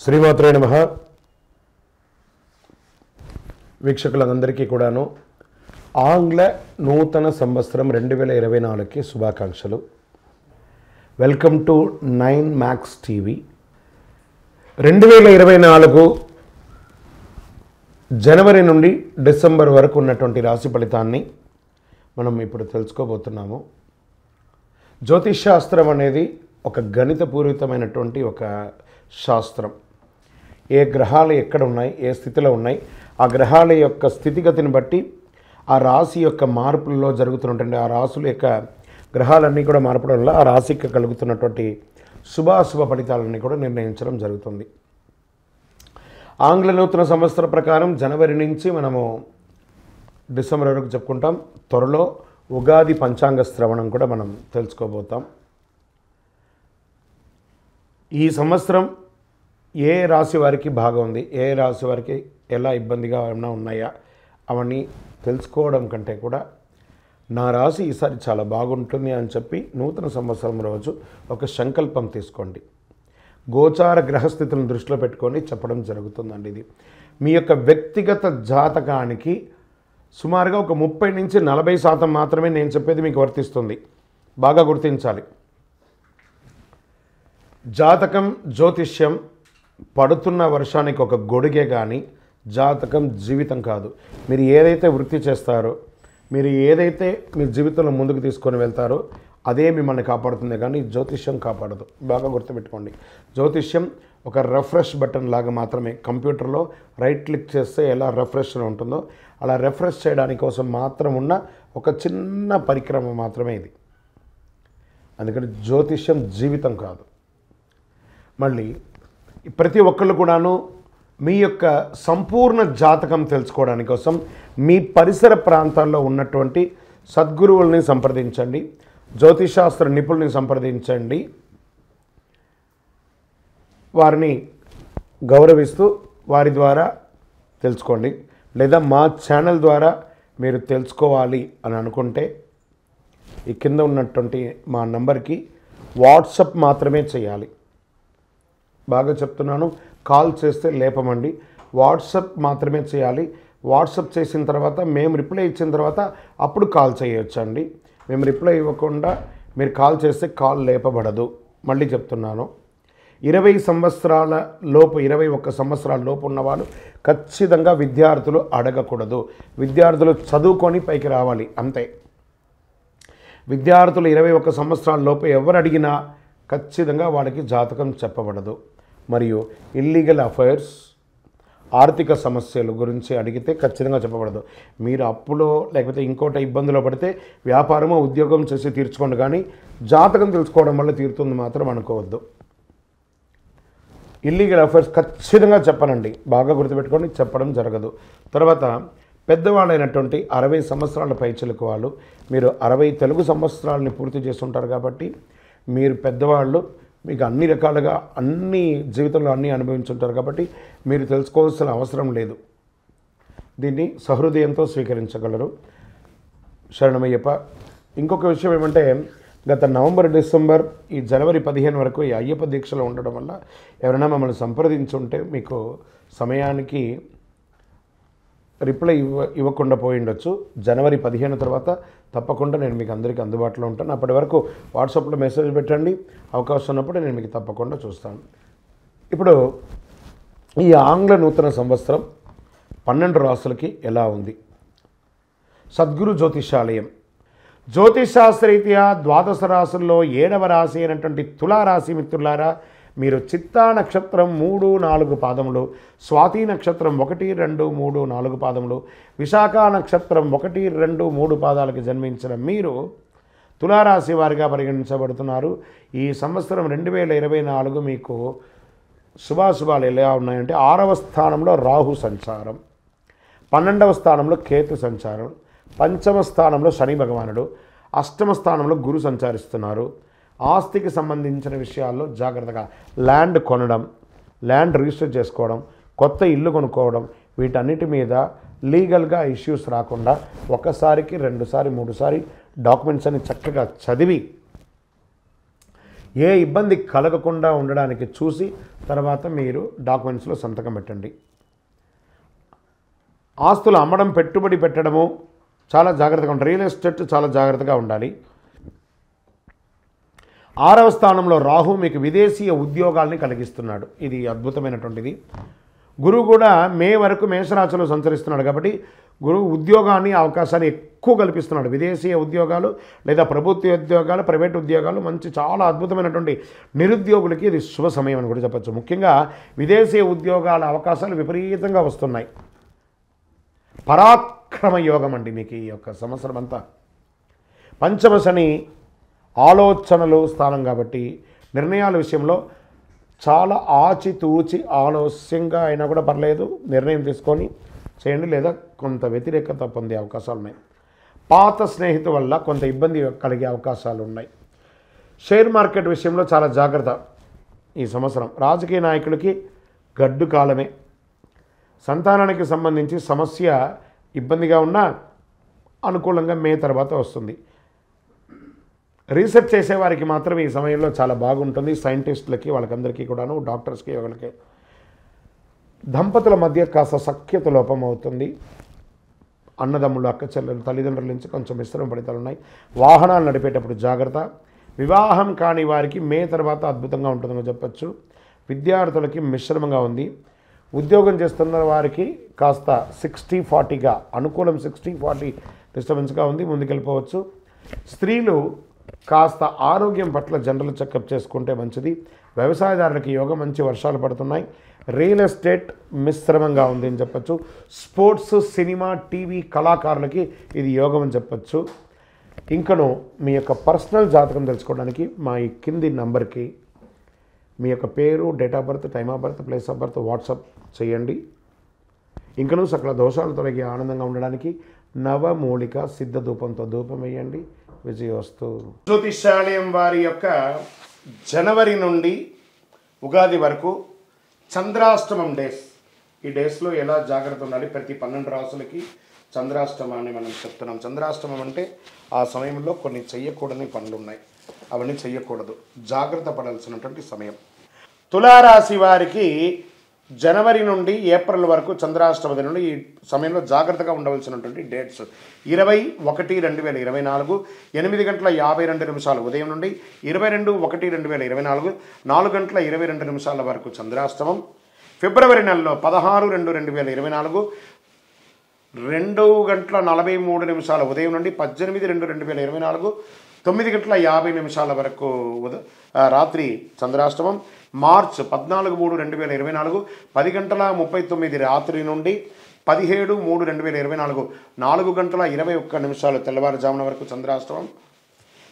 శ్రీమాత్రే నమః. వీక్షకులందరికీ కూడాను ఆంగ్ల నూతన సంవత్సరం 2024కి శుభాకాంక్షలు. Welcome to 9 max TV. 2024 జనవరి నుండి డిసెంబర్ వరకు ఉన్నటువంటి రాశి ఫలితాన్ని మనం ఇప్పుడు తెలుసుకోబోతున్నాము. జ్యోతిష్ శాస్త్రం అనేది ఒక గణితపూరితమైనటువంటి ఒక శాస్త్రం. ఏ గ్రహాలు ఎక్కడ ఉన్నాయి, ఏ స్థితిలో ఉన్నాయి, ఆ గ్రహాల యొక్క స్థితిగతిని బట్టి ఆ రాశి యొక్క మార్పులలో జరుగుతున్నటువంటి ఆ రాశుల యొక్క గ్రహాలన్నీ కూడా మార్పడం వల్ల ఆ రాశికి కలుగుతున్నటువంటి శుభాశుభ ఫలితాలన్నీ కూడా నిర్ణయించడం జరుగుతుంది. ఆంగ్ల నూతన సంవత్సర ప్రకారం జనవరి నుంచి మనము డిసెంబర్ వరకు చెప్పుకుంటాం. త్వరలో ఉగాది పంచాంగ శ్రవణం కూడా మనం తెలుసుకోబోతాం. ఈ సంవత్సరం ఏ రాశి వారికి బాగా ఉంది, ఏ రాశి వారికి ఎలా ఇబ్బందిగా ఏమైనా ఉన్నాయా అవన్నీ తెలుసుకోవడం కంటే కూడా నా రాశి ఈసారి చాలా బాగుంటుంది అని చెప్పి నూతన సంవత్సరం రోజు ఒక సంకల్పం తీసుకోండి. గోచార గ్రహస్థితులను దృష్టిలో పెట్టుకొని చెప్పడం జరుగుతుందండి. ఇది మీ యొక్క వ్యక్తిగత జాతకానికి సుమారుగా ఒక 30 నుంచి 40% మాత్రమే నేను చెప్పేది మీకు వర్తిస్తుంది. బాగా గుర్తించాలి. జాతకం, జ్యోతిష్యం పడుతున్న వర్షానికి ఒక గొడుగే కానీ జాతకం జీవితం కాదు. మీరు ఏదైతే వృత్తి చేస్తారో, మీరు ఏదైతే మీ జీవితంలో ముందుకు తీసుకొని వెళ్తారో అదే మిమ్మల్ని కాపాడుతుంది, కానీ జ్యోతిష్యం కాపాడదు. బాగా గుర్తుపెట్టుకోండి. జ్యోతిష్యం ఒక రిఫ్రెష్ బటన్ లాగా మాత్రమే. కంప్యూటర్లో రైట్ క్లిక్ చేస్తే ఎలా రిఫ్రెష్ ఉంటుందో అలా రిఫ్రెష్ చేయడానికి కోసం మాత్రం ఉన్న ఒక చిన్న పరిక్రమ మాత్రమే ఇది. అందుకని జ్యోతిష్యం జీవితం కాదు. మళ్ళీ ప్రతి ఒక్కళ్ళు కూడాను మీ యొక్క సంపూర్ణ జాతకం తెలుసుకోవడానికి కోసం మీ పరిసర ప్రాంతాల్లో ఉన్నటువంటి సద్గురువుల్ని సంప్రదించండి, జ్యోతిషాస్త్ర నిపుణుల్ని సంప్రదించండి. వారిని గౌరవిస్తూ వారి ద్వారా తెలుసుకోండి. లేదా మా ఛానల్ ద్వారా మీరు తెలుసుకోవాలి అని అనుకుంటే ఈ కింద ఉన్నటువంటి మా నంబర్కి వాట్సప్ మాత్రమే చేయాలి. బాగా చెప్తున్నాను, కాల్ చేస్తే లేపమండి. వాట్సప్ మాత్రమే చేయాలి. వాట్సప్ చేసిన తర్వాత మేము రిప్లై ఇచ్చిన తర్వాత అప్పుడు కాల్ చేయొచ్చండి. మేము రిప్లై ఇవ్వకుండా మీరు కాల్ చేస్తే కాల్ లేపబడదు. మళ్ళీ చెప్తున్నాను, 20 సంవత్సరాల లోపు 21 సంవత్సరాల లోపు ఉన్నవాళ్ళు ఖచ్చితంగా విద్యార్థులు అడగకూడదు. విద్యార్థులు చదువుకొని పైకి రావాలి అంతే. విద్యార్థులు 21 సంవత్సరాల లోపు ఎవరు అడిగినా ఖచ్చితంగా వాళ్ళకి జాతకం చెప్పబడదు. మరియు ఇల్లీగల్ అఫైర్స్, ఆర్థిక సమస్యల గురించి అడిగితే ఖచ్చితంగా చెప్పబడదు. మీరు అప్పులో లేకపోతే ఇంకోటి ఇబ్బందులో పడితే వ్యాపారమో ఉద్యోగం చేసి తీర్చుకోండి, కానీ జాతకం తెలుసుకోవడం వల్ల తీరుతుంది మాత్రం అనుకోవద్దు. ఇల్లీగల్ అఫైర్స్ ఖచ్చితంగా చెప్పనండి. బాగా గుర్తుపెట్టుకొని చెప్పడం జరగదు. తర్వాత పెద్దవాళ్ళైనటువంటి 60 సంవత్సరాల పైచిలకు వాళ్ళు, మీరు 60 తెలుగు సంవత్సరాలని పూర్తి చేస్తుంటారు కాబట్టి మీరు పెద్దవాళ్ళు, మీకు అన్ని రకాలుగా అన్ని జీవితంలో అన్నీ అనుభవించుంటారు కాబట్టి మీరు తెలుసుకోవాల్సిన అవసరం లేదు. దీన్ని సహృదయంతో స్వీకరించగలరు. శరణమయ్యప్ప. ఇంకొక విషయం ఏమంటే, గత నవంబర్, డిసెంబర్, ఈ జనవరి 15 వరకు ఈ అయ్యప్ప దీక్షలో ఉండడం వల్ల ఎవరైనా మమ్మల్ని సంప్రదించుంటే మీకు సమయానికి రిప్లై ఇవ్వకుండా పోయి ఉండొచ్చు. జనవరి 15 తర్వాత తప్పకుండా నేను మీకు అందరికీ అందుబాటులో ఉంటాను. అప్పటి వరకు వాట్సాప్లో మెసేజ్ పెట్టండి. అవకాశం ఉన్నప్పుడు నేను మీకు తప్పకుండా చూస్తాను. ఇప్పుడు ఈ ఆంగ్ల నూతన సంవత్సరం 12 రాసులకి ఎలా ఉంది? సద్గురు జ్యోతిషాలయం జ్యోతిషాస్త్రరీత్యా 12 రాసుల్లో 7వ రాశి అయినటువంటి తులారాశి మిత్రులారా, మీరు చిత్తా నక్షత్రం 3, 4 పాదములు, స్వాతి నక్షత్రం 1, 2, 3, 4 పాదములు, విశాఖ నక్షత్రం 1, 2, 3 పాదాలకు జన్మించిన మీరు తులారాశి వారిగా పరిగణించబడుతున్నారు. ఈ సంవత్సరం 2024 మీకు శుభాశుభాలు ఎలా ఉన్నాయంటే, 6వ స్థానంలో రాహు సంచారం, 12వ స్థానంలో కేతు సంచారం, 5వ స్థానంలో శని భగవానుడు, 8వ స్థానంలో గురు సంచరిస్తున్నారు. ఆస్తికి సంబంధించిన విషయాల్లో జాగ్రత్తగా ల్యాండ్ కొనడం, ల్యాండ్ రిజిస్టర్ చేసుకోవడం, కొత్త ఇల్లు కొనుక్కోవడం, వీటన్నిటి మీద లీగల్గా ఇష్యూస్ రాకుండా ఒకసారికి 2 సారి 3 సారి డాక్యుమెంట్స్ అని చక్కగా చదివి ఏ ఇబ్బంది కలగకుండా ఉండడానికి చూసి తర్వాత మీరు డాక్యుమెంట్స్లో సంతకం పెట్టండి. ఆస్తులు అమ్మడం, పెట్టుబడి పెట్టడము చాలా జాగ్రత్తగా ఉండాలి. రియల్ ఎస్టేట్ చాలా జాగ్రత్తగా ఉండాలి. 6వ స్థానంలో రాహు మీకు విదేశీయ ఉద్యోగాల్ని కలిగిస్తున్నాడు. ఇది అద్భుతమైనటువంటిది. గురువు కూడా మే వరకు మేషరాశిలో సంచరిస్తున్నాడు కాబట్టి గురువు ఉద్యోగాన్ని, అవకాశాన్ని ఎక్కువ కల్పిస్తున్నాడు. విదేశీయ ఉద్యోగాలు లేదా ప్రభుత్వ ఉద్యోగాలు, ప్రైవేట్ ఉద్యోగాలు మంచి చాలా అద్భుతమైనటువంటి నిరుద్యోగులకి ఇది శుభ సమయం అని కూడా చెప్పచ్చు. ముఖ్యంగా విదేశీయ ఉద్యోగాల అవకాశాలు విపరీతంగా వస్తున్నాయి. పరాక్రమ యోగం అండి మీకు ఈ యొక్క సంవత్సరం అంతా. పంచమ శని ఆలోచనలు స్థానం కాబట్టి నిర్ణయాల విషయంలో చాలా ఆచితూచి ఆలస్యంగా అయినా కూడా పర్లేదు, నిర్ణయం తీసుకొని చేయండి, లేదా కొంత వ్యతిరేకత పొందే అవకాశాలు ఉన్నాయి. పాత స్నేహితు వల్ల కొంత ఇబ్బంది కలిగే అవకాశాలు ఉన్నాయి. షేర్ మార్కెట్ విషయంలో చాలా జాగ్రత్త ఈ సంవత్సరం. రాజకీయ నాయకులకి గడ్డు కాలమే. సంతానానికి సంబంధించి సమస్య ఇబ్బందిగా ఉన్నా అనుకూలంగా మే తర్వాత వస్తుంది. రీసెర్చ్ చేసేవారికి మాత్రం ఈ సమయంలో చాలా బాగుంటుంది. సైంటిస్టులకి, వాళ్ళకందరికీ కూడాను, డాక్టర్స్కి, వాళ్ళకి దంపతుల మధ్య కాస్త సఖ్యత లోపం అవుతుంది. అన్నదమ్ములు, అక్క చెల్లెలు, తల్లిదండ్రుల నుంచి కొంచెం మిశ్రమ ఫలితాలు ఉన్నాయి. వాహనాలు నడిపేటప్పుడు జాగ్రత్త. వివాహం కాని వారికి మే తర్వాత అద్భుతంగా ఉంటుందని చెప్పచ్చు. విద్యార్థులకి మిశ్రమంగా ఉంది. ఉద్యోగం చేస్తున్న వారికి కాస్త 60-40గా అనుకూలం, 60-40 డిస్టర్బెన్స్గా ఉంది, ముందుకెళ్ళిపోవచ్చు. స్త్రీలు కాస్త ఆరోగ్యం పట్ల జనరల్ చెకప్ చేసుకుంటే మంచిది. వ్యవసాయదారులకి యోగం, మంచి వర్షాలు పడుతున్నాయి. రియల్ ఎస్టేట్ మిశ్రమంగా ఉంది అని చెప్పచ్చు. స్పోర్ట్స్, సినిమా, టీవీ కళాకారులకి ఇది యోగం అని చెప్పచ్చు. ఇంకను మీ యొక్క పర్సనల్ జాతకం తెలుసుకోవడానికి మా ఈ కింది నంబర్కి మీ యొక్క పేరు, date of birth, time of birth, place of birth WhatsApp చేయండి. ఇంకనూ సకల దోషాలు తొలగి ఆనందంగా ఉండడానికి నవమూలిక సిద్ధ ధూపంతో ధూపం వేయండి. విజయోస్తు. జ్యోతిష్యాలయం వారి యొక్క జనవరి నుండి ఉగాది వరకు చంద్రాష్టమం డేస్, ఈ డేస్లో ఎలా జాగ్రత్త ఉండాలి, ప్రతి 12 రాసులకి చంద్రాష్టమాన్ని మనం చెప్తున్నాం. చంద్రాష్టమం అంటే ఆ సమయంలో కొన్ని చెయ్యకూడని పనులు ఉన్నాయి, అవన్నీ చెయ్యకూడదు, జాగ్రత్త పడాల్సినటువంటి సమయం. తులారాశి వారికి జనవరి నుండి ఏప్రిల్ వరకు చంద్రాష్టమది నుండి ఈ సమయంలో జాగ్రత్తగా ఉండవలసినటువంటి డేట్స్ 21/1/2024 8:52 ఉదయం నుండి 22/1/2024 4:22 వరకు చంద్రాష్టమం. ఫిబ్రవరి నెలలో 16/2/2024 2:43 ఉదయం నుండి 18/2/2024 9:50 వరకు రాత్రి చంద్రాష్టమం. మార్చ్ 14/3/2024 10:39 రాత్రి నుండి 17/3/2024 4:21 తెల్లవారుజామున వరకు చంద్రాష్టమం.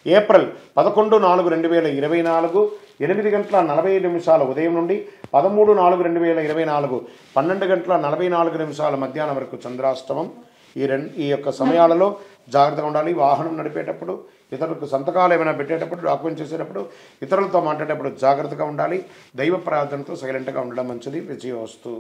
ఏప్రిల్ 11/4/2024 8:45 ఉదయం నుండి 13/4/2024 12:44 మధ్యాహ్నం వరకు చంద్రాష్టమం. ఈ యొక్క సమయాలలో జాగ్రత్తగా ఉండాలి. వాహనం నడిపేటప్పుడు, ఇతరులకు సంతకాలు ఏమైనా పెట్టేటప్పుడు, డాక్యుమెంట్ చేసేటప్పుడు, ఇతరులతో మాట్లాడేటప్పుడు జాగ్రత్తగా ఉండాలి. దైవ ప్రార్థనతో సైలెంట్గా ఉండడం మంచిది. విజయోస్తు.